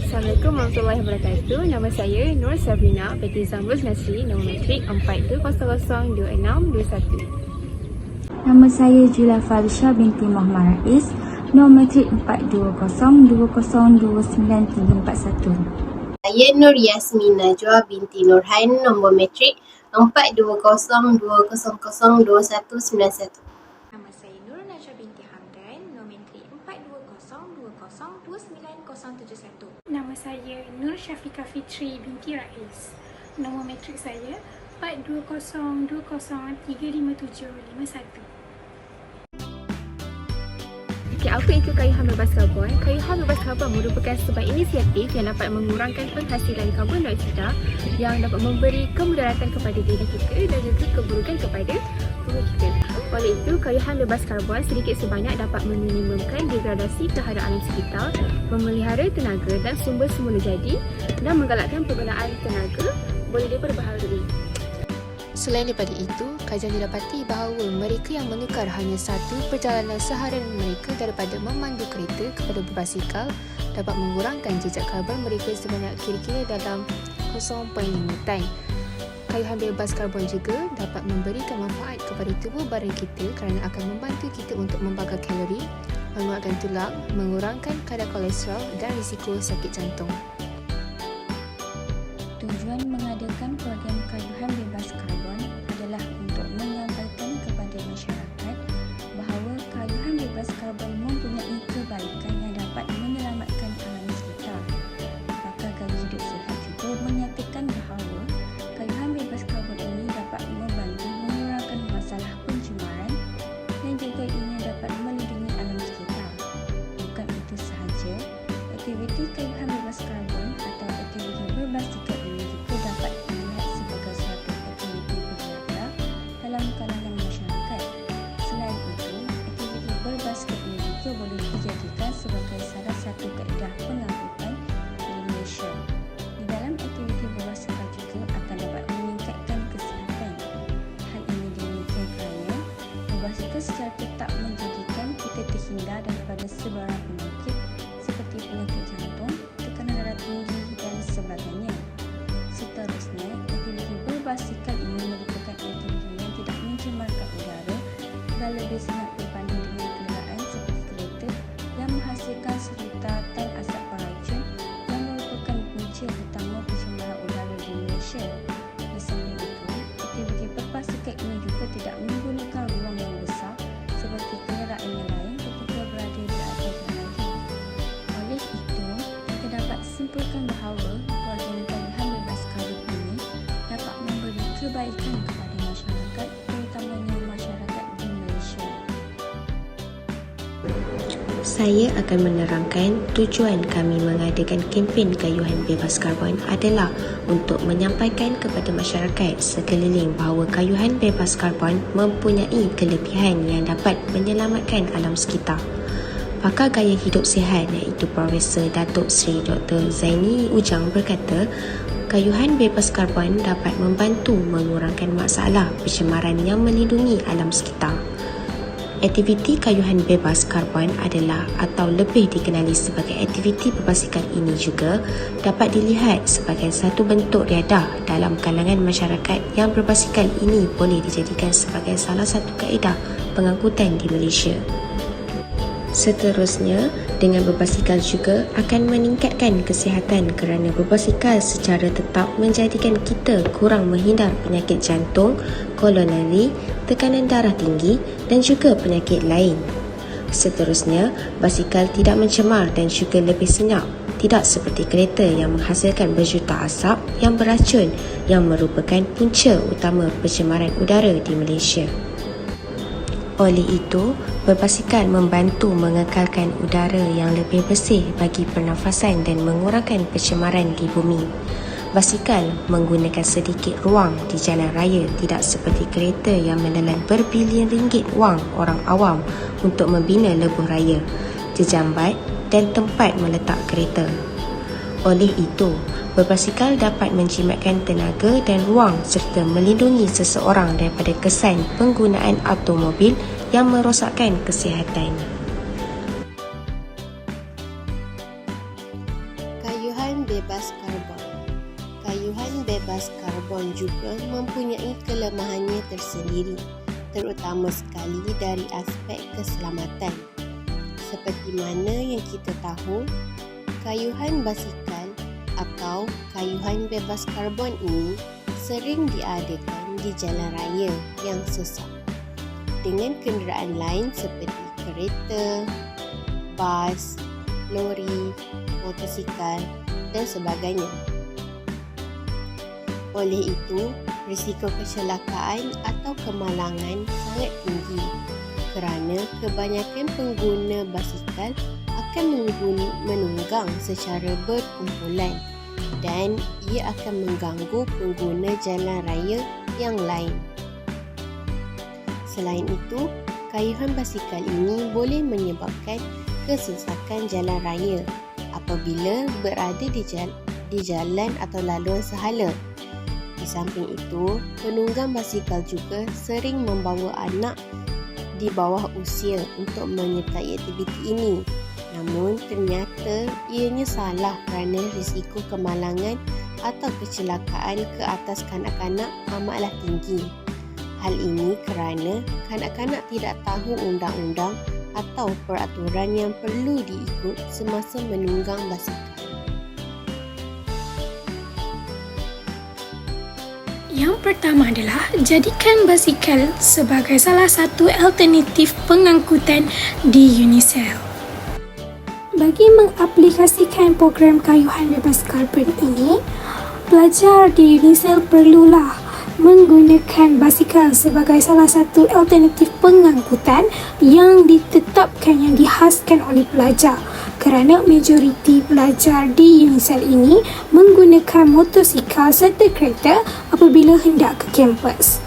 Assalamualaikum warahmatullahi wabarakatuh. Nama saya Nur Sabrina binti Zamruz Nasri, nombor matrik 42002621. Nama saya Julia Falisha binti Muhammad Rais, nombor matrik 4202029341. Saya Nur Yasmin Najwa binti Nurhain, nombor matrik 4202002191. Nama saya Nur Najwa binti Hamdan, nombor matrik 4202029071. Nama saya Nur Syafiqah Fitri binti Rais. Nombor matrik saya 4202035751. Apa itu kayuhan bebas karbon? Kayuhan bebas karbon merupakan sebuah inisiatif yang dapat mengurangkan penghasilan karbon dioksida yang dapat memberi kemudaratan kepada diri kita dan juga keburukan kepada bumi kita. Oleh itu, kayuhan bebas karbon sedikit sebanyak dapat meminimumkan degradasi terhadap alam sekitar, memelihara tenaga dan sumber semula jadi dan menggalakkan penggunaan tenaga boleh diperbaharui. Selain daripada itu, kajian didapati bahawa mereka yang menukar hanya satu perjalanan seharian mereka daripada memandu kereta kepada berbasikal dapat mengurangkan jejak karbon mereka sebanyak kira-kira dalam 0.5 tan. Kayuhan bebas karbon juga dapat memberikan manfaat kepada tubuh badan kita kerana akan membantu kita untuk membakar kalori, menguatkan tulang, mengurangkan kadar kolesterol dan risiko sakit jantung. Tujuan mengadakan program kayuhan bebas karbon adalah untuk menyampaikan kepada masyarakat bahawa kayuhan bebas karbon mempunyai kebaikan yang dapat menyelamatkan alam sekitar. Pakar gaya hidup sihat juga menyatakan bahawa kayuhan bebas karbon ini dapat membantu mengurangkan masalah pencemaran dan juga ianya dapat melindungi alam sekitar. Bukan itu sahaja, aktiviti kayuhan bebas karbon atau aktiviti berbasikal ini juga dapat dilihat sebagai suatu aktiviti berniaga dalam kalangan masyarakat. Selain itu, aktiviti berbasikal ini juga boleh dijadikan sebagai salah satu kaedah pengangkutan di Malaysia. Di dalam aktiviti berbasikal juga akan dapat meningkatkan kesihatan. Hal ini demikian kerana berbasikal secara tetap menjadikan kita terhindar daripada sebarang penyakit seperti penyakit jantung, tekanan darah tinggi dan sebagainya. Seterusnya, aktiviti berbasikal ini merupakan aktiviti yang tidak mencemarkan udara dan lebih senang berbanding dengan kenderaan seperti kereta yang menghasilkan sejuta tan asap beracun yang merupakan punca utama pencemaran udara di Malaysia. Di samping itu, aktiviti berbasikal ini juga tidak menggunakan ruang yang besar seperti kenderaan yang lain ketika berada di atas jalan. Oleh itu, kita dapat simpulkan bahawa program kayuhan bebas karbon ini dapat memberi kebaikan kepada masyarakat, terutamanya masyarakat di Malaysia. Saya akan menerangkan tujuan kami mengadakan kempen kayuhan bebas karbon adalah untuk menyampaikan kepada masyarakat sekeliling bahawa kayuhan bebas karbon mempunyai kelebihan yang dapat menyelamatkan alam sekitar. Pakar gaya hidup sihat iaitu Profesor Datuk Seri Dr. Zaini Ujang berkata, kayuhan bebas karbon dapat membantu mengurangkan masalah pencemaran yang melindungi alam sekitar. Aktiviti kayuhan bebas karbon adalah atau lebih dikenali sebagai aktiviti berbasikal ini juga dapat dilihat sebagai satu bentuk riadah dalam kalangan masyarakat yang berbasikal ini boleh dijadikan sebagai salah satu kaedah pengangkutan di Malaysia. Seterusnya, dengan berbasikal juga akan meningkatkan kesihatan kerana berbasikal secara tetap menjadikan kita kurang menghindar penyakit jantung, koronari, tekanan darah tinggi dan juga penyakit lain. Seterusnya, basikal tidak mencemar dan juga lebih senyap, tidak seperti kereta yang menghasilkan berjuta asap yang beracun yang merupakan punca utama pencemaran udara di Malaysia. Oleh itu, berbasikal membantu mengekalkan udara yang lebih bersih bagi pernafasan dan mengurangkan pencemaran di bumi. Basikal menggunakan sedikit ruang di jalan raya, tidak seperti kereta yang menelan berbilion ringgit wang orang awam untuk membina lebuh raya, jejambat dan tempat meletak kereta. Oleh itu, berbasikal dapat menjimatkan tenaga dan ruang serta melindungi seseorang daripada kesan penggunaan automobil yang merosakkan kesihatan. Kayuhan bebas karbon. Kayuhan bebas karbon juga mempunyai kelemahannya tersendiri, terutama sekali dari aspek keselamatan. Seperti mana yang kita tahu, kayuhan basikal atau kayuhan bebas karbon ini sering diadakan di jalan raya yang sesak dengan kenderaan lain seperti kereta, bas, lori, motosikal dan sebagainya. Oleh itu, risiko kecelakaan atau kemalangan sangat tinggi kerana kebanyakan pengguna basikal akan menunggang secara berkumpulan dan ia akan mengganggu pengguna jalan raya yang lain. Selain itu, kayuhan basikal ini boleh menyebabkan kesesakan jalan raya apabila berada di jalan atau laluan sehala. Di samping itu, penunggang basikal juga sering membawa anak di bawah usia untuk menyertai aktiviti ini. Namun, ternyata ianya salah kerana risiko kemalangan atau kecelakaan ke atas kanak-kanak amatlah tinggi. Hal ini kerana kanak-kanak tidak tahu undang-undang atau peraturan yang perlu diikut semasa menunggang basikal. Yang pertama adalah jadikan basikal sebagai salah satu alternatif pengangkutan di UNICEF. Bagi mengaplikasikan program kayuhan bebas karbon ini, pelajar di UNICEF perlulah menggunakan basikal sebagai salah satu alternatif pengangkutan yang ditetapkan, yang dihaskan oleh pelajar, kerana majoriti pelajar di UNICEF ini menggunakan motosikal serta kereta apabila hendak ke kampus.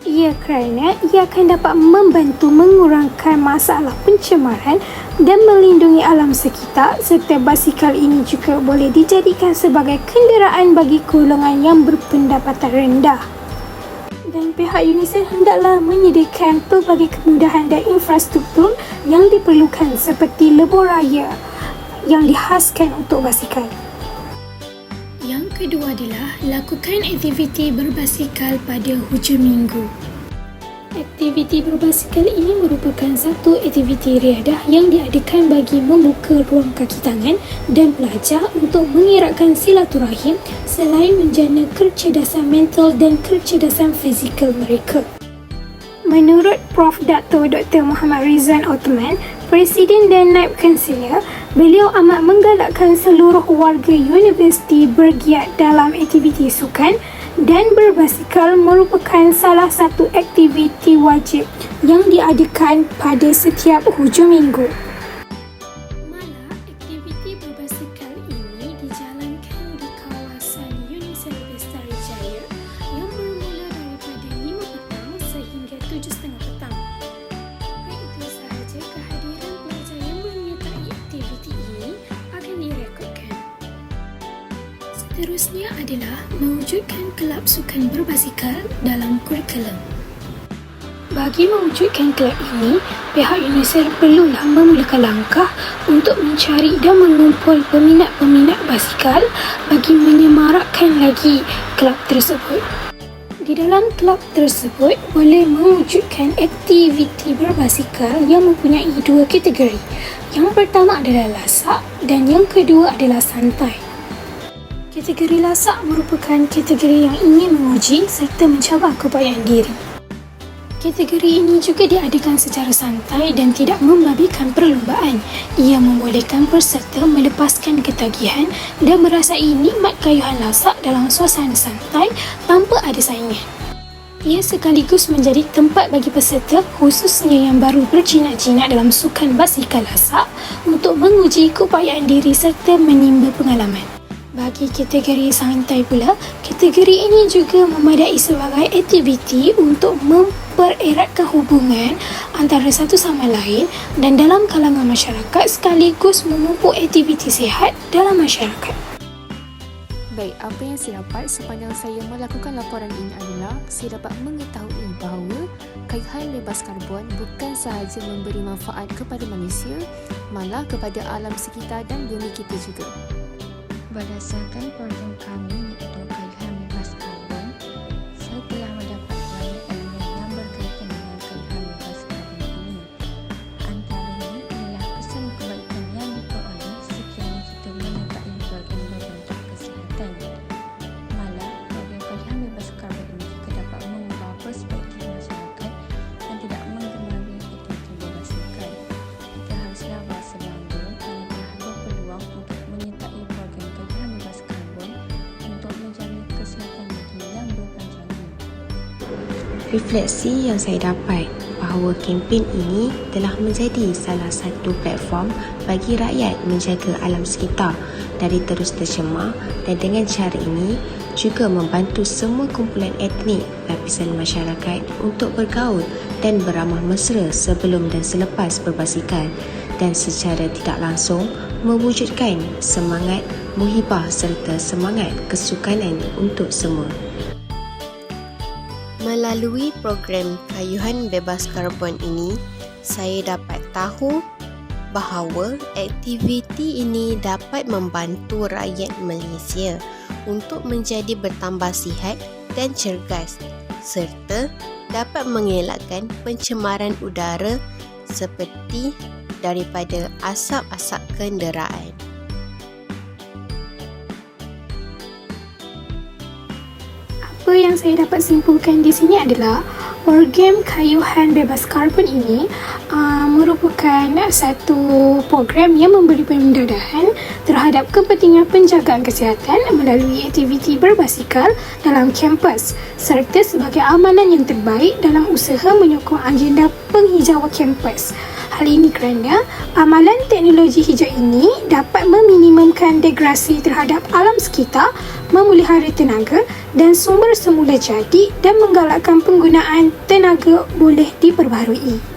Ia kerana ia akan dapat membantu mengurangkan masalah pencemaran dan melindungi alam sekitar, serta basikal ini juga boleh dijadikan sebagai kenderaan bagi golongan yang berpendapatan rendah. Dan pihak UNICEF hendaklah menyediakan pelbagai kemudahan dan infrastruktur yang diperlukan seperti lebuh raya yang dihaskan untuk basikal. Yang kedua adalah lakukan aktiviti berbasikal pada hujung minggu. Aktiviti berbasikal ini merupakan satu aktiviti riadah yang diadakan bagi membuka ruang kaki tangan dan pelajar untuk mengeratkan silaturahim selain menjana kecerdasan mental dan kecerdasan fizikal mereka. Menurut Prof. Dr. Muhammad Rizwan Othman, Presiden dan Naib Kanselier, beliau amat menggalakkan seluruh warga universiti bergiat dalam aktiviti sukan dan berbasikal merupakan salah satu aktiviti wajib yang diadakan pada setiap hujung minggu. Malah, aktiviti berbasikal ini dijalankan di kawasan UNICEF Bestari Jaya yang bermula daripada 5 petang sehingga 7.30 petang. Bukan itu sahaja, kehadiran pelajar yang menyertai aktiviti ini akan direkodkan. Seterusnya adalah mewujudkan kelab sukan berbasikal dalam kurikulum. Bagi mewujudkan kelab ini, pihak UNICEF perlulah memulakan langkah untuk mencari dan mengumpul peminat-peminat basikal bagi menyemarakkan lagi kelab tersebut. Di dalam kelab tersebut boleh mewujudkan aktiviti berbasikal yang mempunyai dua kategori. Yang pertama adalah lasak dan yang kedua adalah santai. Kategori lasak merupakan kategori yang ingin menguji serta mencabar keupayaan diri. Kategori ini juga diadakan secara santai dan tidak membabitkan perlombaan. Ia membolehkan peserta melepaskan ketagihan dan merasai nikmat kayuhan lasak dalam suasana santai tanpa ada saingan. Ia sekaligus menjadi tempat bagi peserta, khususnya yang baru berjinak-jinak dalam sukan basikal lasak, untuk menguji keupayaan diri serta menimba pengalaman. Bagi kategori santai pula, kategori ini juga memadai sebagai aktiviti untuk mempereratkan hubungan antara satu sama lain dan dalam kalangan masyarakat, sekaligus memupuk aktiviti sihat dalam masyarakat. Baik, apa yang saya dapat sepanjang saya melakukan laporan ini adalah saya dapat mengetahui bahawa kayuhan bebas karbon bukan sahaja memberi manfaat kepada manusia, malah kepada alam sekitar dan bumi kita juga. Berdasarkan program kami iaitu Kayuhan Bebas Karbon, saya telah mendapat banyak ilmu yang berkaitan dengan kayuhan bebas karbon ini. Antaranya ialah kesan kebaikan yang diperoleh sekiranya kita menyertai bahagian berbentuk kesihatan. Malah, program kayuhan bebas karbon ini juga dapat mengubah perspektif masyarakat dan tidak menggemari aktiviti berbasikal. Kita haruslah berasa bangga kerana telah berpeluang untuk menyertai program kayuhan bebas karbon untuk menjamin kesihatan diri yang berpanjangan. Refleksi yang saya dapat bahawa kempen ini telah menjadi salah satu platform bagi rakyat menjaga alam sekitar dari terus tercemar, dan dengan cara ini juga membantu semua kumpulan etnik lapisan masyarakat untuk bergaul dan beramah mesra sebelum dan selepas berbasikal, dan secara tidak langsung mewujudkan semangat muhibah serta semangat kesukanan untuk semua. Melalui program Kayuhan Bebas Karbon ini, saya dapat tahu bahawa aktiviti ini dapat membantu rakyat Malaysia untuk menjadi bertambah sihat dan cergas, serta dapat mengelakkan pencemaran udara seperti daripada asap-asap kenderaan. Apa yang saya dapat simpulkan di sini adalah program Kayuhan Bebas Karbon ini merupakan satu program yang memberi pendedahan terhadap kepentingan penjagaan kesihatan melalui aktiviti berbasikal dalam kampus, serta sebagai amalan yang terbaik dalam usaha menyokong agenda penghijauan kampus. Hal ini kerana amalan teknologi hijau ini dapat meminimumkan degradasi terhadap alam sekitar, memelihara tenaga dan sumber semula jadi, dan menggalakkan penggunaan tenaga boleh diperbaharui.